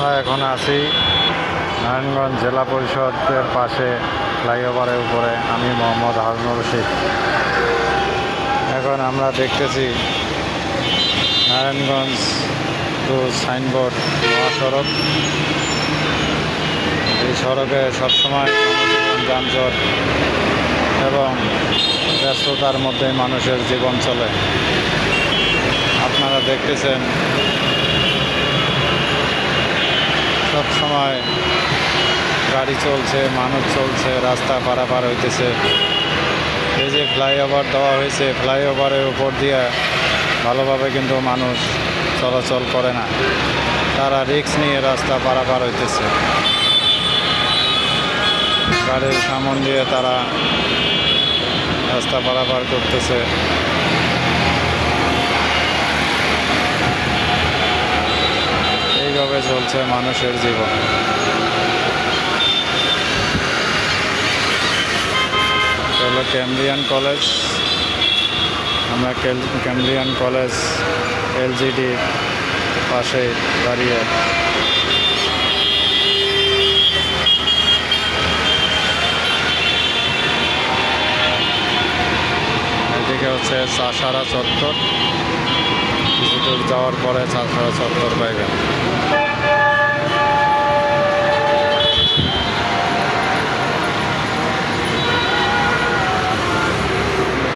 আমরা এখন আছি নারায়ণগঞ্জ জেলা পরিষদের পাশে ফ্লাইওভারের উপরে। আমি মোহাম্মদ হারুনুর রশিদ। এখন আমরা দেখতেছি নারায়ণগঞ্জ টু সাইনবোর্ড মহাসড়ক। এই সড়কে সবসময় যানজট এবং ব্যস্ততার মধ্যে মানুষের জীবন চলে। আপনারা দেখতেছেন সব সময় গাড়ি চলছে, মানুষ চলছে, রাস্তা পারাপার হইতেছে। এই যে ফ্লাইওভার দেওয়া হয়েছে, ফ্লাইওভারের উপর দিয়ে ভালোভাবে কিন্তু মানুষ চলাচল করে না, তারা রিস্ক নিয়ে রাস্তা পারাপার হইতেছে। গাড়ির সামন দিয়ে তারা রাস্তা পারাপার করতেছে। এইভাবে চলছে মানুষের জীবন। হলো ক্যামব্রিয়ান কলেজ। আমরা ক্যামব্রিয়ান কলেজ এলজিডি পাশে দাঁড়িয়ে। এদিকে হচ্ছে চাষারা চত্বর। কিছু দূর যাওয়ার পরে চাষারা চত্বর পাইবেন।